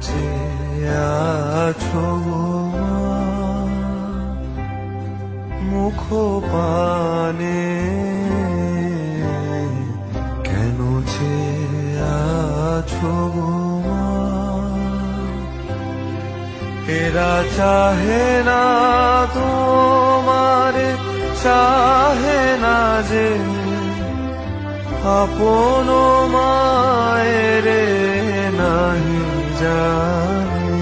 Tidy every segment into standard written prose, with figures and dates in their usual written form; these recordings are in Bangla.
চেয়ে আছো গো মা, মুখ পানে কেন চেয়ে আছো গো মা? এরা চাহে না তোমারে, চাহে না যে আপন মায়েরে নাহি জানে।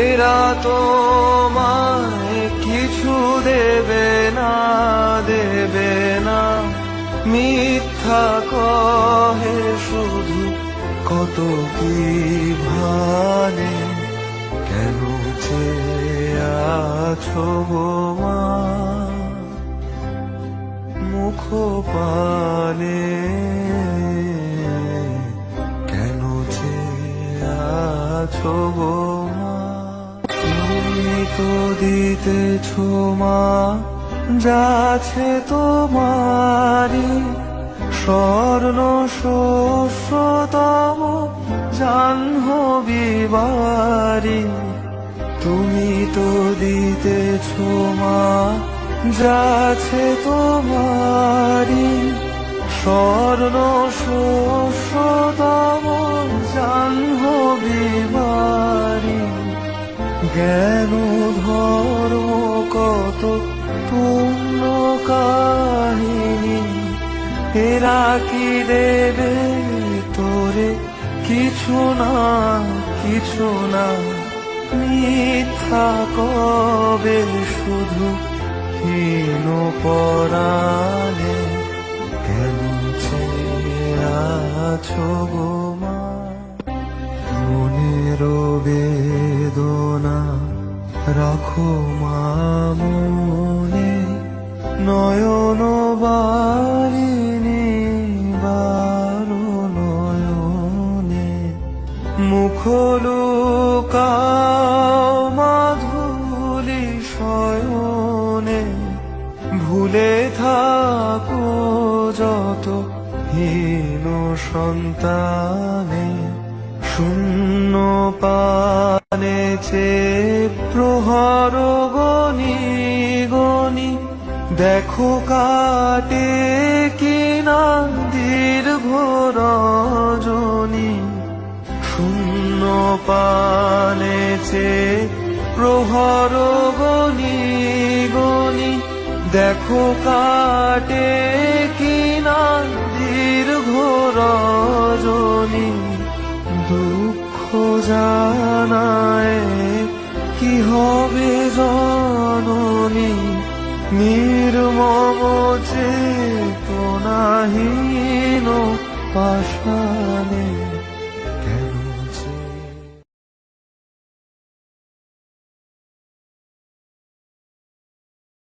এরা তোমায় কিছু দেবে না, দেবে না, মিথ্যা কহে শুধু কত কি ভানে। কেন চেয়ে আছো গো মা, মুখ পানে কেন চেয়ে আছো গো মা? তুমি তো দিতেছো মা যাচ্ছে তোমারি, স্বর্ণ শস্যতম জাহ্নবী বাড়ি। তুমি তো দিতেছো মা যাচ্ছে তোমারি, স্বর্ণ শস্যতম জাহ্নবী বাড়ি। জ্ঞান ধর্ম কত পূর্ণ কাহিনী, এরা কি দেবে তোরে কিছু না, কিছু না, মিথ্যা কবে শুধু হীন পরাণে। কেন চেয়ে আছো গো মা? মনের বেদনা রাখো মা মনে, নয়ন বারিণী বারো নয়নে। মুখ লুকাও মাধুলি শয়নে, ভুলে থাকো যত হীন সন্তানে। শূন্য পানে চেয়ে প্রহর গনি গনি, দেখো কাটে কিনা দীর্ঘ রজনী। শূন্য পানে চেয়ে প্রহর গনি গনি, দেখো কাটে কিনা দীর্ঘ রজনী। দুঃখ জানায় কি হবে জননী, নির্মম চেতনাহীন পাষাণে।